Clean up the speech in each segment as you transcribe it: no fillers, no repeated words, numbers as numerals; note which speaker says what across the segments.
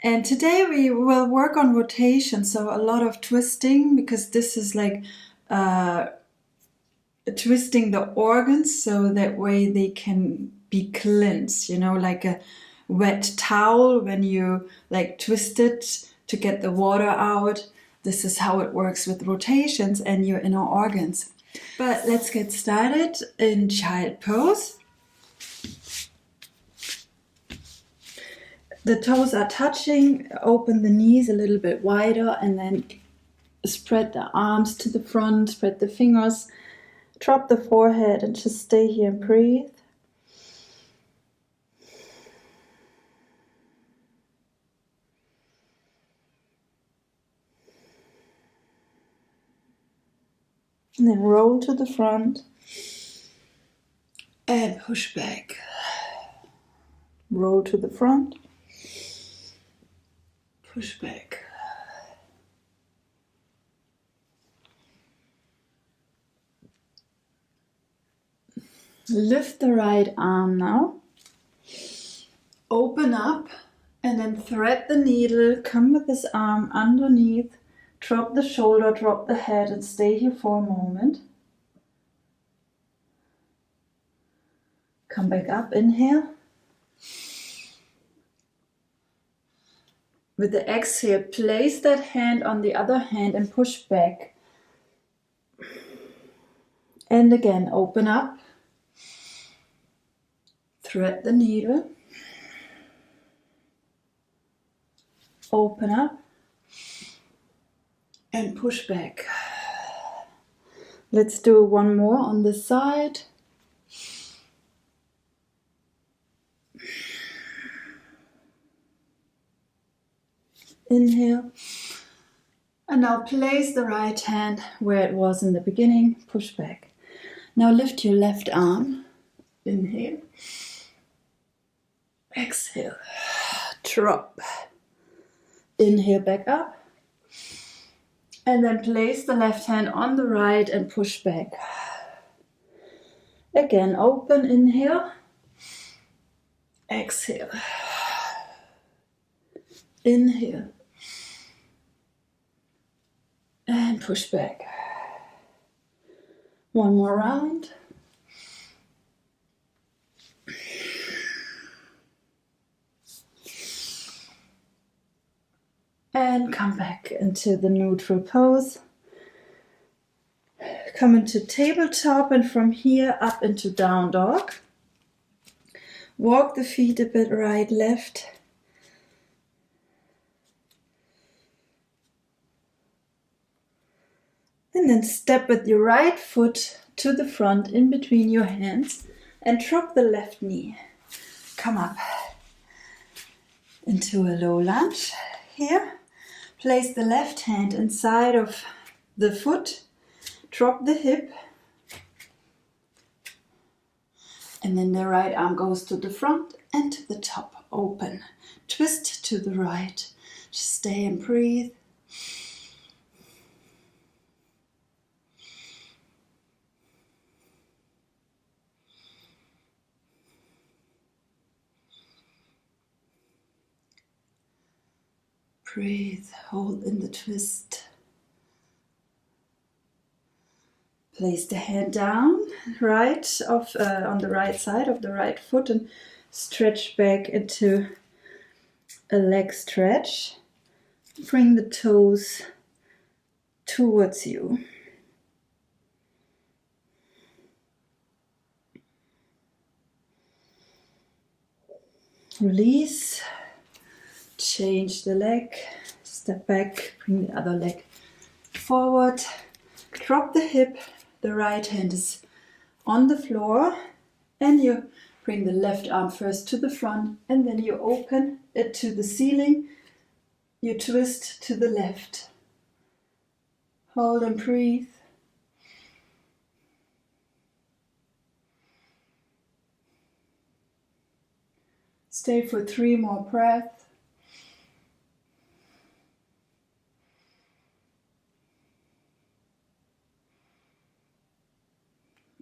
Speaker 1: And today we will work on rotation, so a lot of twisting because this is like twisting the organs so that way they can be cleansed, like a wet towel when you like twist it to get the water out. This is how it works with rotations and your inner organs. But let's get started in child pose. The toes are touching, open the knees a little bit wider and then spread the arms to the front, spread the fingers, drop the forehead and just stay here and breathe. And then roll to the front and push back. Roll to the front, push back. Lift the right arm now. Open up and then thread the needle. Come with this arm underneath. Drop the shoulder, drop the head and stay here for a moment. Come back up, inhale. With the exhale, place that hand on the other hand and push back. And again, open up. Thread the needle. Open up. And push back. Let's do one more on this side. Inhale. And now place the right hand where it was in the beginning. Push back. Now lift your left arm. Inhale. Exhale. Drop. Inhale back up. And then place the left hand on the right and push back. Again, open, inhale. Exhale. Inhale. And push back. One more round. And come back into the neutral pose. Come into tabletop and from here up into down dog. Walk the feet a bit right, left. And then step with your right foot to the front in between your hands and drop the left knee. Come up into a low lunge here. Place the left hand inside of the foot, drop the hip, and then the right arm goes to the front and to the top, open. Twist to the right, just stay and breathe. Breathe, hold in the twist. Place the hand down, on the right side of the right foot and stretch back into a leg stretch. Bring the toes towards you. Release. Change the leg, step back, bring the other leg forward, drop the hip, the right hand is on the floor and you bring the left arm first to the front and then you open it to the ceiling, you twist to the left. Hold and breathe. Stay for 3 more breaths.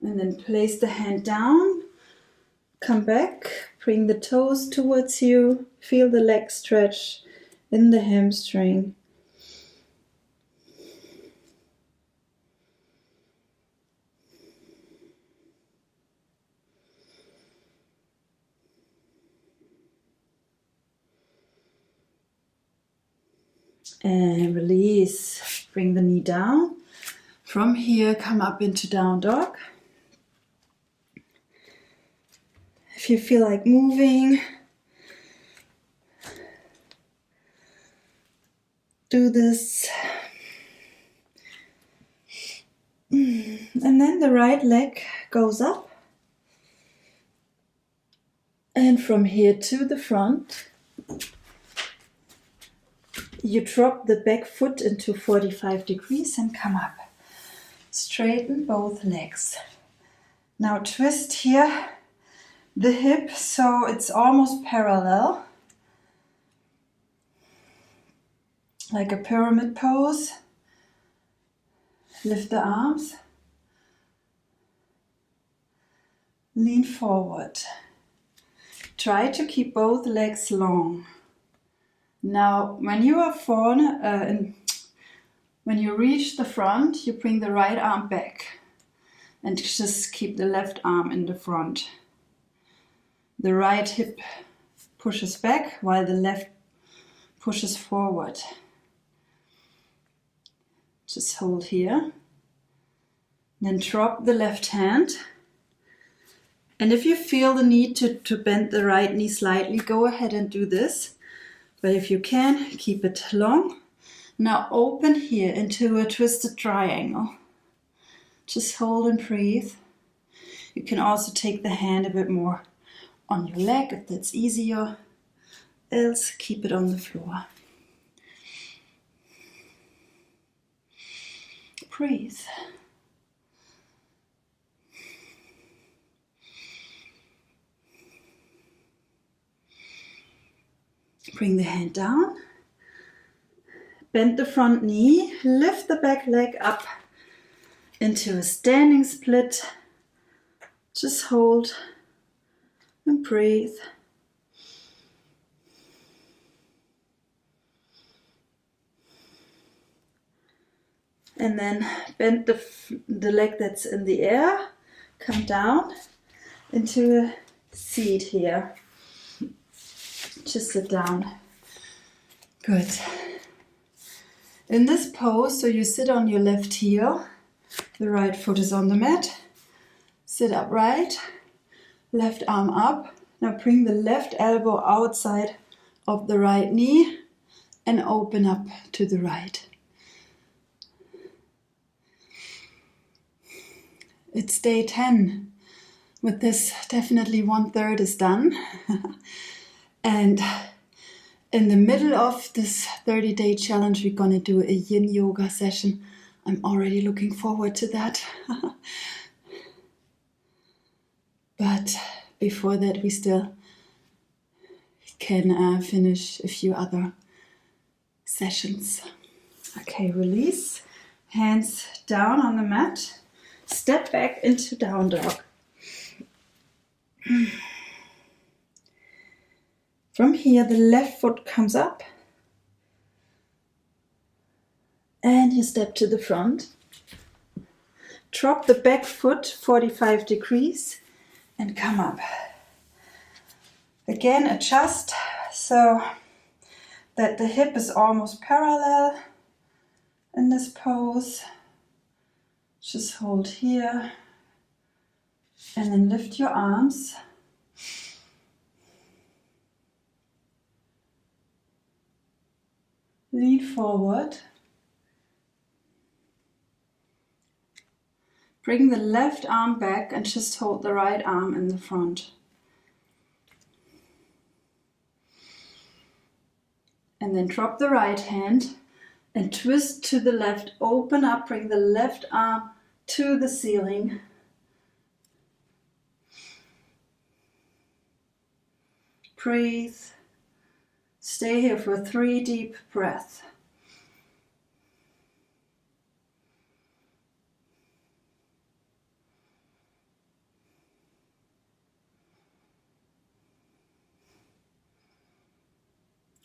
Speaker 1: And then place the hand down, come back, bring the toes towards you, feel the leg stretch, in the hamstring. And release. Bring the knee down. From here, come up into down dog. If you feel like moving, do this. And then the right leg goes up. And from here to the front, you drop the back foot into 45 degrees and come up. Straighten both legs. Now twist here the hip so it's almost parallel. Like a pyramid pose. Lift the arms. Lean forward. Try to keep both legs long. Now, when you are when you reach the front, you bring the right arm back and just keep the left arm in the front. The right hip pushes back while the left pushes forward. Just hold here. Then drop the left hand. And if you feel the need to bend the right knee slightly, go ahead and do this. But if you can, keep it long. Now open here into a twisted triangle. Just hold and breathe. You can also take the hand a bit more on your leg if that's easier. Else, keep it on the floor. Breathe. Bring the hand down. Bend the front knee. Lift the back leg up into a standing split. Just hold and breathe. And then bend the leg that's in the air. Come down into a seat here. Just sit down. Good. In this pose, so you sit on your left heel. The right foot is on the mat. Sit upright. Left arm up. Now bring the left elbow outside of the right knee and open up to the right. It's day 10. With this, definitely 1/3 is done. And in the middle of this 30-day challenge, we're going to do a yin yoga session. I'm already looking forward to that. But before that, we still can finish a few other sessions. Okay, release. Hands down on the mat. Step back into down dog. From here, the left foot comes up. And you step to the front. Drop the back foot 45 degrees and come up. Again, adjust so that the hip is almost parallel in this pose. Just hold here and then lift your arms. Lean forward. Bring the left arm back and just hold the right arm in the front. And then drop the right hand and twist to the left. Open up, bring the left arm to the ceiling. Breathe. Stay here for 3 deep breaths.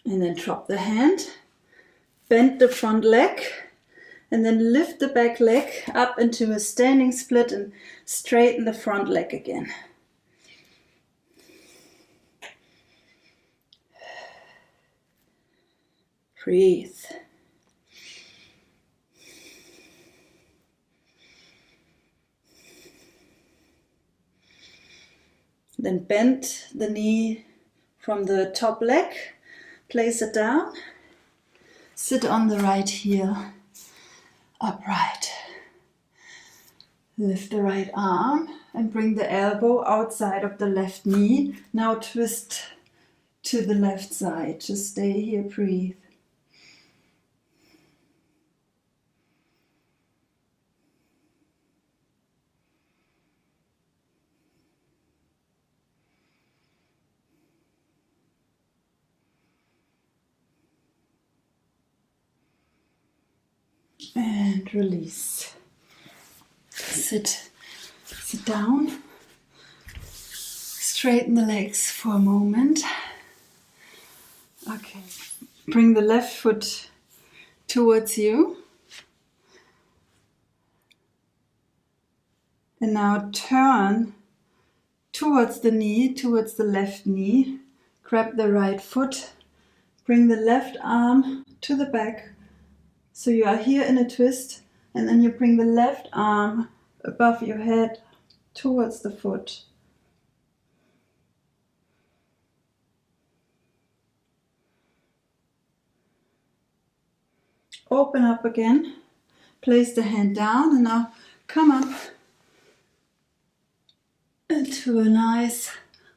Speaker 1: And then drop the hand, bend the front leg, and then lift the back leg up into a standing split and straighten the front leg again. Breathe. Then bend the knee from the top leg, place it down, sit on the right heel, upright. Lift the right arm and bring the elbow outside of the left knee. Now twist to the left side. Just stay here, breathe. And release. Sit down. Straighten the legs for a moment. Okay. Bring the left foot towards you. And now turn towards the knee, towards the left knee. Grab the right foot. Bring the left arm to the back. So you are here in a twist, and then you bring the left arm above your head towards the foot. Open up again, place the hand down, and now come up into a nice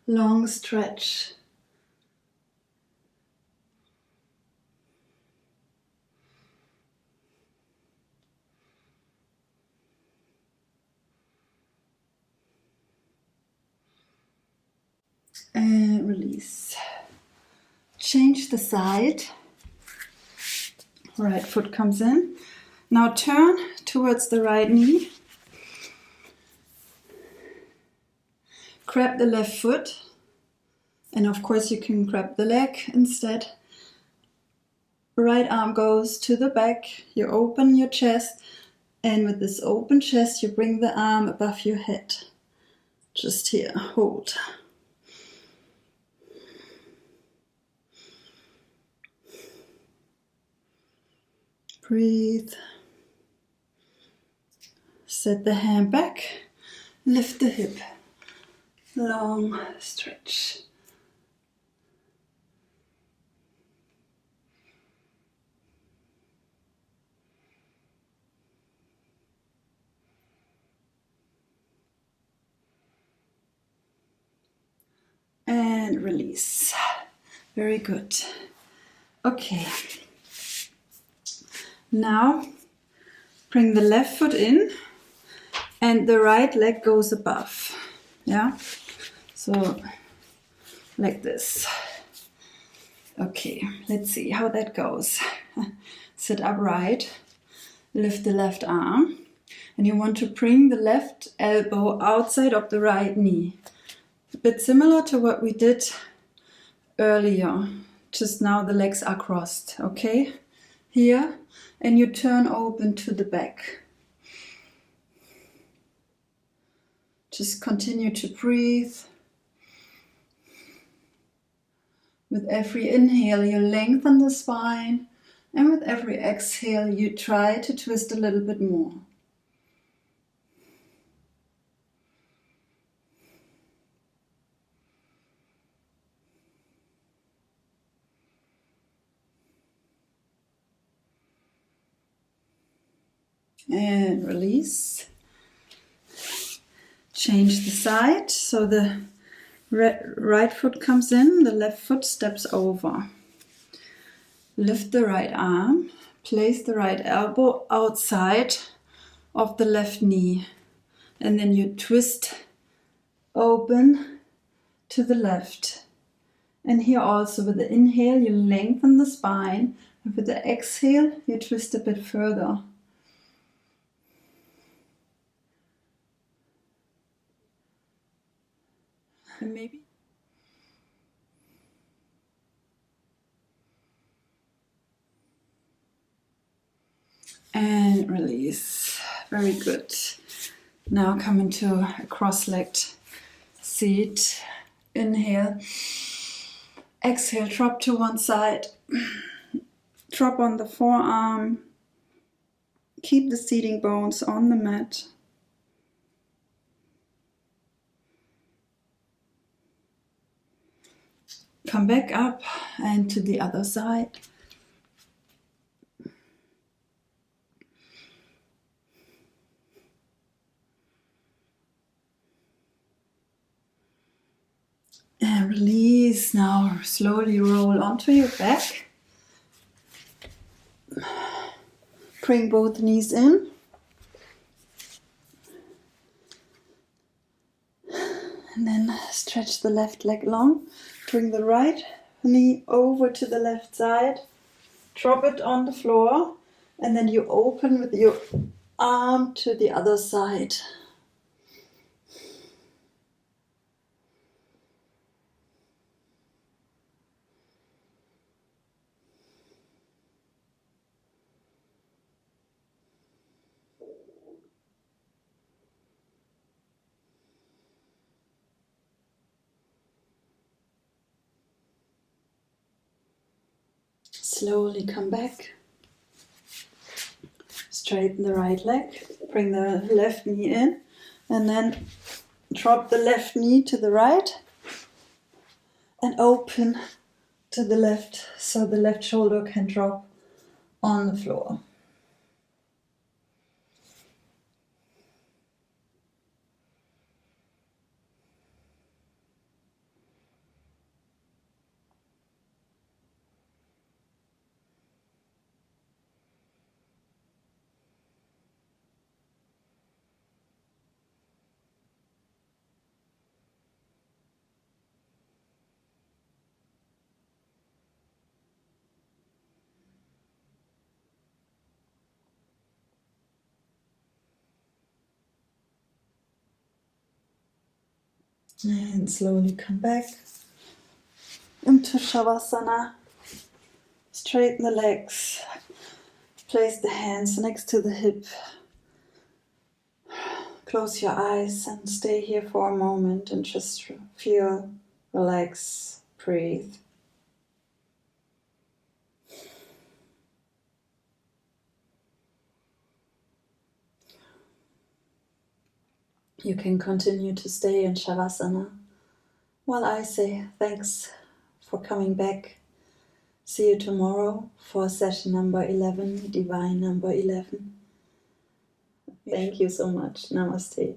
Speaker 1: long stretch. And release. Change the side. Right foot comes in. Now turn towards the right knee. Grab the left foot. And of course you can grab the leg instead. Right arm goes to the back. You open your chest. And with this open chest, you bring the arm above your head. Just here, hold. Breathe. Set the hand back. Lift the hip. Long stretch. And release. Very good. Okay. Now bring the left foot in and the right leg goes above. Yeah? So like this. Okay, let's see how that goes. Sit upright. Lift the left arm. And you want to bring the left elbow outside of the right knee. A bit similar to what we did earlier. Just now the legs are crossed, okay? Here, and you turn open to the back. Just continue to breathe. With every inhale, you lengthen the spine, and with every exhale, you try to twist a little bit more. And release. Change the side so the right foot comes in, the left foot steps over. Lift the right arm, place the right elbow outside of the left knee, and then you twist open to the left. And here also with the inhale you lengthen the spine, and with the exhale you twist a bit further. And maybe and release. Very good. Now come into a cross-legged seat. Inhale. Exhale, drop to one side. Drop on the forearm. Keep the seating bones on the mat. Come back up and to the other side. And release. Now slowly roll onto your back. Bring both knees in. And then stretch the left leg long. Bring the right knee over to the left side. Drop it on the floor. And then you open with your arm to the other side. Slowly come back. Straighten the right leg. Bring the left knee in. And then drop the left knee to the right. And open to the left so the left shoulder can drop on the floor. And slowly come back into Shavasana. Straighten the legs. Place the hands next to the hip. Close your eyes and stay here for a moment and just feel, relax, breathe. You can continue to stay in Shavasana while I say thanks for coming back. See you tomorrow for session number 11, divine number 11. Thank you so much. Namaste.